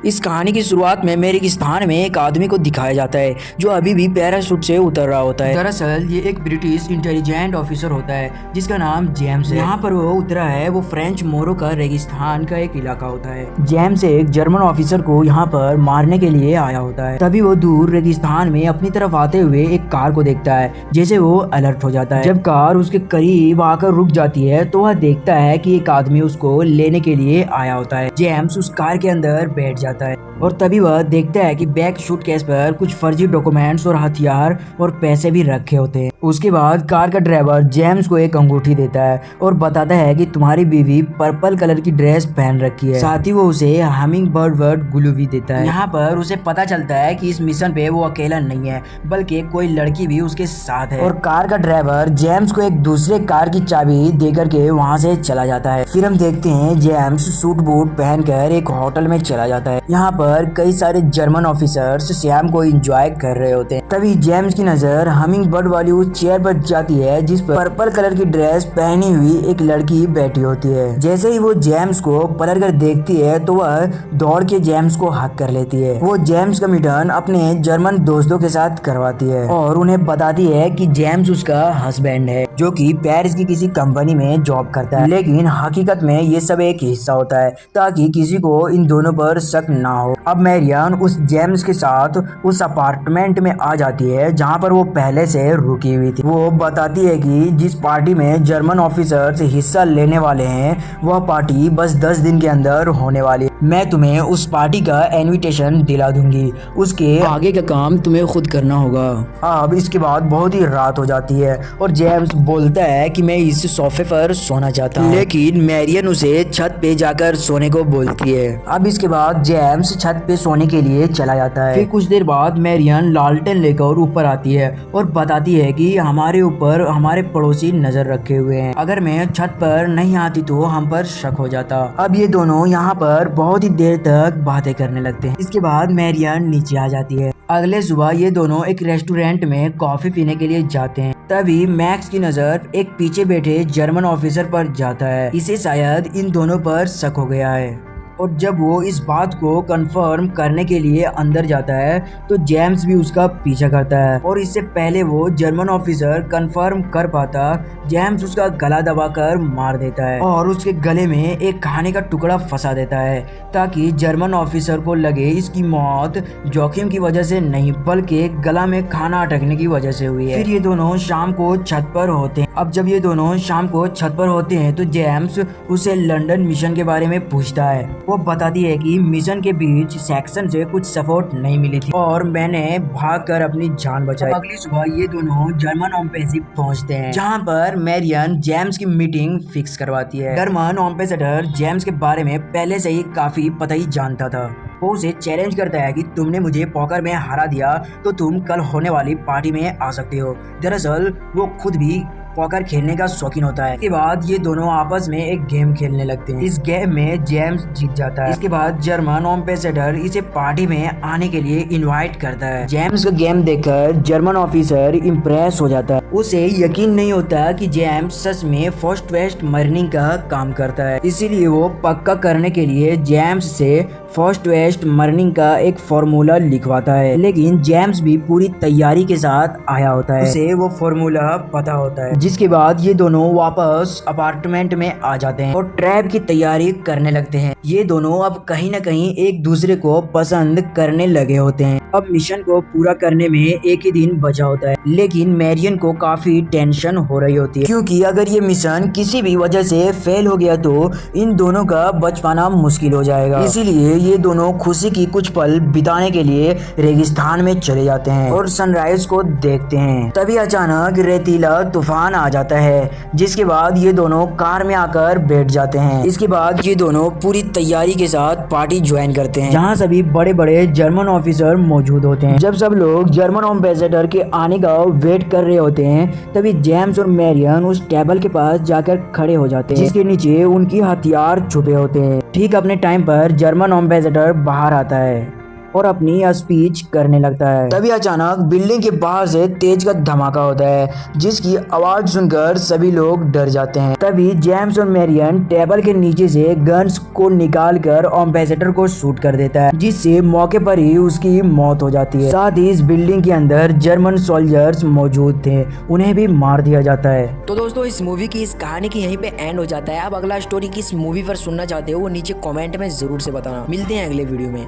इस कहानी की शुरुआत में रेगिस्तान में एक आदमी को दिखाया जाता है जो अभी भी पैराशूट से उतर रहा होता है। दरअसल ये एक ब्रिटिश इंटेलिजेंट ऑफिसर होता है जिसका नाम जेम्स है। यहाँ पर वो उतरा है वो फ्रेंच मोरो का रेगिस्तान का एक इलाका होता है। जेम्स एक जर्मन ऑफिसर को यहाँ पर मारने के लिए आया होता है। तभी वो दूर रेगिस्तान में अपनी तरफ आते हुए एक कार को देखता है, जैसे वो अलर्ट हो जाता है। जब कार उसके करीब आकर रुक जाती है तो वह देखता है कि एक आदमी उसको लेने के लिए आया होता है। जेम्स उस कार के अंदर बैठ जाता है और तभी वह देखता है कि बैक सूटकेस पर कुछ फर्जी डॉक्यूमेंट्स और हथियार और पैसे भी रखे होते हैं। उसके बाद कार का ड्राइवर जेम्स को एक अंगूठी देता है और बताता है कि तुम्हारी बीवी पर्पल कलर की ड्रेस पहन रखी है। साथ ही वो उसे हमिंग बर्ड ग्लू भी देता है। यहाँ पर उसे पता चलता है कि इस मिशन पे वो अकेला नहीं है बल्कि कोई लड़की भी उसके साथ है। और कार का ड्राइवर जेम्स को एक दूसरे कार की चाबी देकर के वहाँ से चला जाता है। फिर हम देखते हैं जेम्स सूट बूट पहनकर एक होटल में चला जाता है। यहाँ पर कई सारे जर्मन ऑफिसर्स शाम को एंजॉय कर रहे होते हैं। तभी जेम्स की नजर हमिंग बर्ड वाली उस चेयर पर जाती है जिस पर पर्पल कलर की ड्रेस पहनी हुई एक लड़की बैठी होती है। जैसे ही वो जेम्स को पलट कर देखती है तो वह दौड़ के जेम्स को हक कर लेती है। वो जेम्स का मिलन अपने जर्मन दोस्तों के साथ करवाती है और उन्हें बताती है कि जेम्स उसका हस्बैंड है जो कि पेरिस की किसी कंपनी में जॉब करता है। लेकिन हकीकत में ये सब एक हिस्सा होता है ताकि किसी को इन दोनों पर शक ना हो। अब मैरियन उस जेम्स के साथ उस अपार्टमेंट में आ जाती है जहाँ पर वो पहले से रुकी हुई थी। वो बताती है कि जिस पार्टी में जर्मन ऑफिसर्स हिस्सा लेने वाले हैं वह पार्टी बस 10 दिन के अंदर होने वाली है। मैं तुम्हें उस पार्टी का इनविटेशन दिला दूंगी, उसके आगे का काम तुम्हें खुद करना होगा। अब इसके बाद बहुत ही रात हो जाती है और जेम्स बोलता है कि मैं इस सोफे पर सोना चाहता हूँ, लेकिन मैरियन उसे छत पे जाकर सोने को बोलती है। अब इसके बाद जेम्स छत पे सोने के लिए चला जाता है। फिर कुछ देर बाद मैरियन लालटेन लेकर ऊपर आती है और बताती है कि हमारे ऊपर हमारे पड़ोसी नजर रखे हुए हैं, अगर मैं छत पर नहीं आती तो हम पर शक हो जाता। अब ये दोनों यहाँ पर बहुत ही देर तक बातें करने लगते हैं। इसके बाद मैरियन नीचे आ जाती है। अगले सुबह ये दोनों एक रेस्टोरेंट में कॉफी पीने के लिए जाते हैं। तभी मैक्स की नजर एक पीछे बैठे जर्मन ऑफिसर पर जाता है। इसे शायद इन दोनों पर शक हो गया है और जब वो इस बात को कंफर्म करने के लिए अंदर जाता है तो जेम्स भी उसका पीछा करता है और इससे पहले वो जर्मन ऑफिसर कंफर्म कर पाता जेम्स उसका गला दबाकर मार देता है और उसके गले में एक खाने का टुकड़ा फंसा देता है ताकि जर्मन ऑफिसर को लगे इसकी मौत जोखिम की वजह से नहीं बल्कि गला में खाना अटकने की वजह से हुई है। फिर ये दोनों शाम को छत पर होते हैं। अब जब ये दोनों शाम को छत पर होते हैं तो जेम्स उसे लंदन मिशन के बारे में पूछता है। वो बताती है कि मिशन के बीच सेक्शन से कुछ सपोर्ट नहीं मिली थी और मैंने भागकर अपनी जान बचाई। अगली सुबह ये दोनों जर्मन एम्बेसी पहुंचते हैं जहां पर मैरियन जेम्स की मीटिंग फिक्स करवाती है। जर्मन एम्बेसडर जेम्स के बारे में पहले से ही काफी पता ही जानता था। वो उसे चैलेंज करता है कि तुमने मुझे पोकर में हरा दिया तो तुम कल होने वाली पार्टी में आ सकते हो। दरअसल वो खुद भी पोकर खेलने का शौकीन होता है। इसके बाद ये दोनों आपस में एक गेम खेलने लगते हैं। इस गेम में जेम्स जीत जाता है। इसके बाद जर्मन एम्बेसडर इसे पार्टी में आने के लिए इनवाइट करता है। जेम्स का गेम देखकर जर्मन ऑफिसर इम्प्रेस हो जाता है। उसे यकीन नहीं होता कि जेम्स सच में फर्स्ट वेस्ट मर्निंग का काम करता है, इसीलिए वो पक्का करने के लिए जेम्स से फर्स्ट वेस्ट मर्निंग का एक फॉर्मूला लिखवाता है। लेकिन जेम्स भी पूरी तैयारी के साथ आया होता है, उसे वो फॉर्मूला पता होता है। जिसके बाद ये दोनों वापस अपार्टमेंट में आ जाते हैं और ट्रैप की तैयारी करने लगते हैं। ये दोनों अब कहीं न कहीं एक दूसरे को पसंद करने लगे होते हैं। अब मिशन को पूरा करने में एक ही दिन बचा होता है, लेकिन मैरियन को काफी टेंशन हो रही होती है क्योंकि अगर ये मिशन किसी भी वजह से फेल हो गया तो इन दोनों का बच पाना मुश्किल हो जाएगा। इसीलिए ये दोनों खुशी की कुछ पल बिताने के लिए रेगिस्तान में चले जाते हैं और सनराइज को देखते हैं। तभी अचानक रेतीला तूफान आ जाता है, जिसके बाद ये दोनों कार में आकर बैठ जाते हैं। इसके बाद ये दोनों पूरी तैयारी के साथ पार्टी ज्वाइन करते हैं जहाँ सभी बड़े बड़े जर्मन ऑफिसर मौजूद होते हैं। जब सब लोग जर्मन एम्बेसडर के आने का वेट कर रहे होते हैं तभी जेम्स और मैरियन उस टेबल के पास जाकर खड़े हो जाते हैं जिसके नीचे उनकी हथियार छुपे होते हैं। ठीक अपने टाइम पर जर्मन एम्बेसडर बाहर आता है और अपनी स्पीच करने लगता है। तभी अचानक बिल्डिंग के बाहर से तेज का धमाका होता है, जिसकी आवाज सुनकर सभी लोग डर जाते हैं। तभी जेम्स और मैरियन टेबल के नीचे से गन्स को निकालकर एम्बेसडर को शूट कर देता है, जिससे मौके पर ही उसकी मौत हो जाती है। साथ ही इस बिल्डिंग के अंदर जर्मन सोल्जर्स मौजूद थे, उन्हें भी मार दिया जाता है। तो दोस्तों इस मूवी की इस कहानी की यहीं पे एंड हो जाता है। आप अगला स्टोरी किस मूवी पर सुनना चाहते हो वो नीचे कमेंट में जरूर से बताना। मिलते हैं अगले वीडियो में।